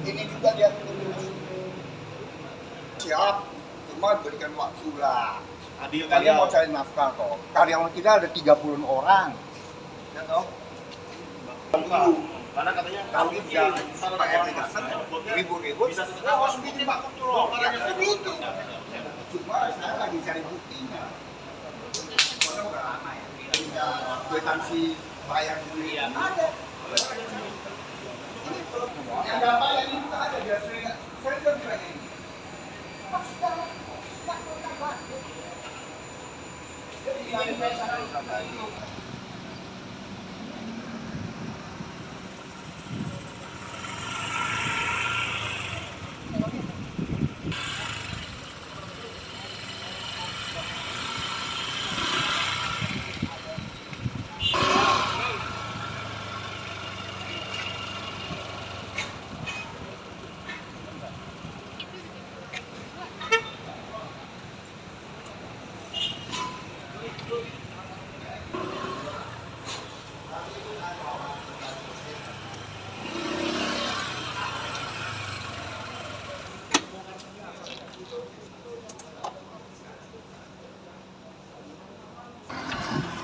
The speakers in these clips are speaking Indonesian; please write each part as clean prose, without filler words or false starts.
Ini juga dia siap, cuma berikan waktu lah. Adil Kan dia mau cari nafkah kok. Karyawan kita ada 30 orang. Ya toh? Karena katanya Kalau dia Pak RT datang, ribut-ribut, bisa awas sendiri Pak Kontrol. Ya kan itu. Cuma saya lagi cari buktinya. Soalnya udah lama ya. Kwitansi bayar dulu ya. Ada. Yang nggak bayar ini bukan ada dia sering. Saya juga bilang ini.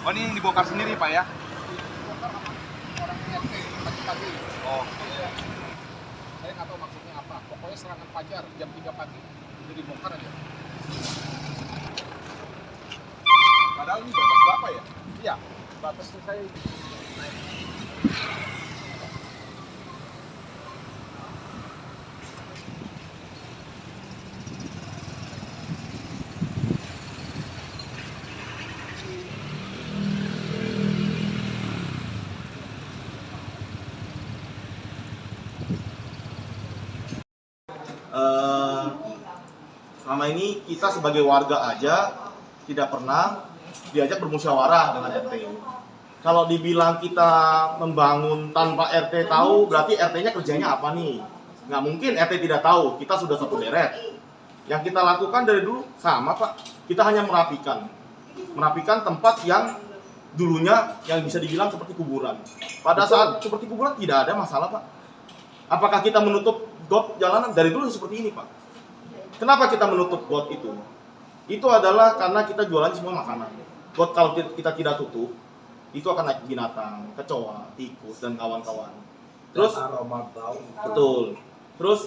Oh, ini yang dibongkar sendiri Pak ya? Oh. Saya nggak tahu maksudnya apa. Pokoknya serangan fajar jam 3 pagi udah dibongkar aja. Padahal ini batas berapa ya? Iya, batasnya saya. Selama ini kita sebagai warga aja tidak pernah diajak bermusyawarah dengan RT. Kalau dibilang kita membangun tanpa RT tahu, berarti RT-nya kerjanya apa nih? Nggak mungkin RT tidak tahu, kita sudah satu deret. Yang kita lakukan dari dulu sama Pak, kita hanya merapikan tempat yang dulunya yang bisa dibilang seperti kuburan. Pada saat seperti kuburan tidak ada masalah Pak. Apakah kita menutup got jalanan? Dari dulu seperti ini Pak. Kenapa kita menutup got itu? Itu adalah karena kita jualan semua makanan. Got kalau kita tidak tutup, itu akan naik binatang, kecoa, tikus, dan kawan-kawan. Terus aroma bau. betul. Terus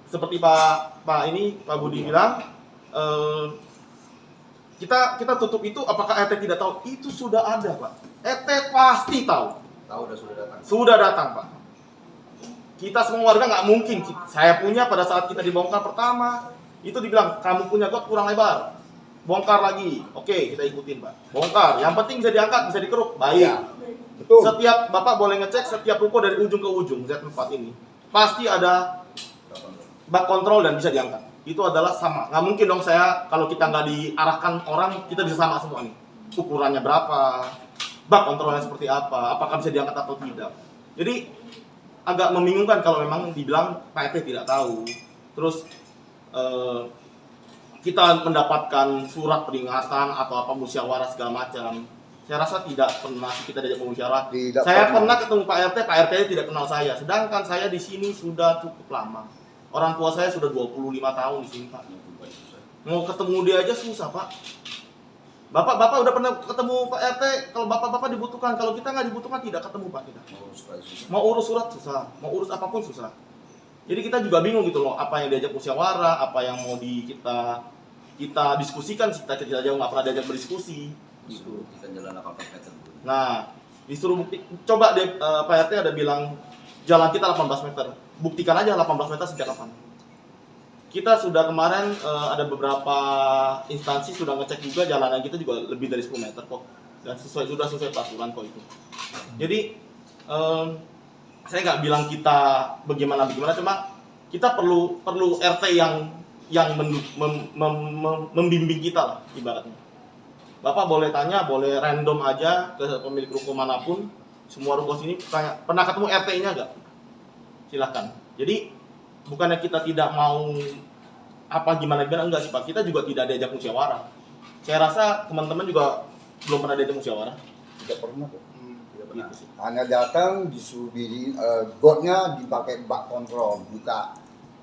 seperti Pak Budi bilang, kita tutup itu. Apakah RT tidak tahu? Itu sudah ada Pak. RT pasti tahu. Sudah datang Pak. Kita semua warga nggak mungkin. Saya punya pada saat kita dibongkar pertama itu dibilang kamu punya got kurang lebar, bongkar lagi. Oke, kita ikutin Pak. Bongkar. Yang penting bisa diangkat, bisa dikeruk. Baik. Ya, betul. Setiap Bapak boleh ngecek setiap ruko dari ujung ke ujung Z4 ini pasti ada bak kontrol dan bisa diangkat. Itu adalah sama. Nggak mungkin dong saya kalau kita nggak diarahkan orang kita bisa sama semua nih. Ukurannya berapa, bak kontrolnya seperti apa, apakah bisa diangkat atau tidak. Jadi agak membingungkan kalau memang dibilang Pak RT tidak tahu. Terus kita mendapatkan surat peringatan atau apa musyawarah segala macam. Saya rasa tidak pernah kita diajak musyawarah. Saya pernah ketemu Pak RT tidak kenal saya. Sedangkan saya di sini sudah cukup lama. Orang tua saya sudah 25 tahun di sini Pak. Mau ketemu dia aja susah Pak. Bapak udah pernah ketemu Pak RT, kalau bapak dibutuhkan, kalau kita nggak dibutuhkan tidak ketemu Pak kita. Mau urus surat susah, mau urus apapun susah. Jadi kita juga bingung gitu loh, apa yang diajak musyawarah, apa yang mau kita diskusikan, kita jauh nggak pernah diajak berdiskusi. Gitu. Nah, disuruh bukti, coba deh Pak RT ada bilang jalan kita 18 meter, buktikan aja 18 meter sejak kapan. Kita sudah kemarin ada beberapa instansi sudah ngecek juga jalanan kita juga lebih dari 10 meter kok, dan sudah sesuai peraturan kok itu. Jadi saya nggak bilang kita bagaimana, cuma kita perlu RT yang membimbing kita lah ibaratnya. Bapak boleh tanya, boleh random aja ke pemilik ruko manapun, semua ruko sini tanya, pernah ketemu RT-nya nggak? Silahkan. Jadi bukannya kita tidak mau gimana enggak sih Pak, kita juga tidak diajak musyawarah. Saya rasa teman-teman juga belum pernah diajak musyawarah. Tidak pernah kok. Gitu sih. Hanya datang disuruh godnya dipakai bak kontrol, buka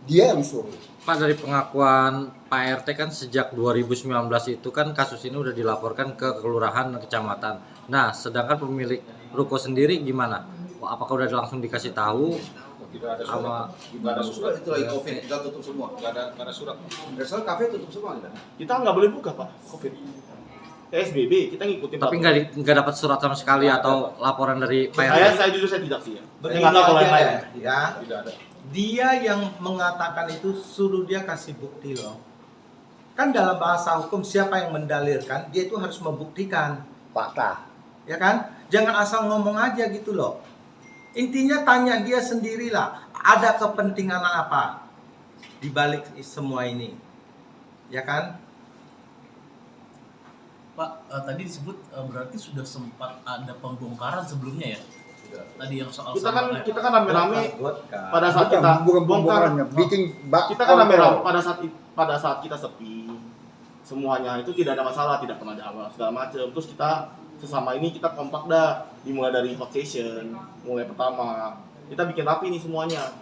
dia yang suruh. Pak, dari pengakuan Pak RT kan sejak 2019 itu kan kasus ini udah dilaporkan ke kelurahan dan kecamatan. Nah, sedangkan pemilik ruko sendiri gimana? Apakah udah langsung dikasih tahu? Tidak ada Sama surat. Tidak ada surat. Itu lagi COVID, kita tutup semua. Tidak ada surat. Resort kafe tutup semua kita. Kita nggak boleh buka Pak, COVID. PSBB, kita ngikutin. tapi peraturan. nggak dapat surat sama sekali atau laporan dari Pak RT? Saya jujur saya tidak sih ya. Saya Begini nggak tahu kalau yang aja lain. ya, Tidak ada. dia yang mengatakan itu suruh dia kasih bukti loh. Kan dalam bahasa hukum siapa yang mendalilkan, dia itu harus membuktikan, Fakta. ya kan? Jangan asal ngomong aja gitu loh. Intinya tanya dia sendirilah, ada kepentingan apa di balik semua ini, ya kan? Pak, tadi disebut berarti sudah sempat ada pembongkaran sebelumnya ya? Tadi yang soal Kita kan rame-rame pada saat Bukan, kita bukan bongkar. pembukarannya, bikin bak Kita kan rame-rame kontrol. pada saat kita sepi. Semuanya itu tidak ada masalah, tidak pernah ada awal segala macam. Terus kita sesama ini kita kompak dah, dimulai dari hot session, mulai pertama. Kita bikin rapi nih semuanya.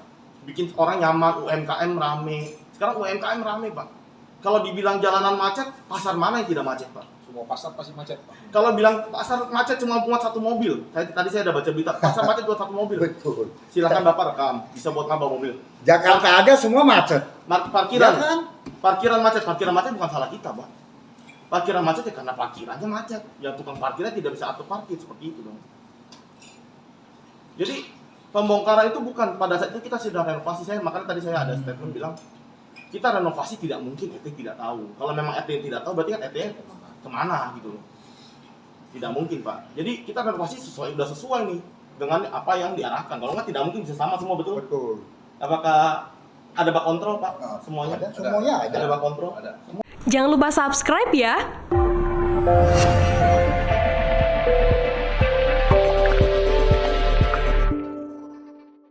Bikin orang nyaman, UMKM rame. Sekarang UMKM rame, Pak. Kalau dibilang jalanan macet, pasar mana yang tidak macet, Pak? Semua pasar pasti macet, Pak. Kalau bilang pasar macet cuma muat satu mobil, tadi saya udah baca berita, pasar macet buat satu mobil. Betul. Silakan Bapak rekam, bisa buat nambah mobil. Jakarta aja semua macet. Parkiran, Ya kan? parkiran macet bukan salah kita, Pak. Parkiran macet ya karena parkirannya macet. Yang tukang parkirnya tidak bisa atur parkir seperti itu dong. Jadi pembongkaran itu bukan pada saat itu kita sudah renovasi. Makanya tadi saya ada statement bilang kita renovasi tidak mungkin RT tidak tahu. Kalau memang RT tidak tahu berarti kan RT kemana gitu loh. Tidak mungkin Pak. Jadi kita renovasi udah sesuai nih dengan apa yang diarahkan. Kalau nggak tidak mungkin bisa sama semua, betul? Betul. Apakah ada bak kontrol Pak? Nah, Semuanya? ada, semuanya ada. Ada bak kontrol? Ada. Jangan lupa subscribe ya.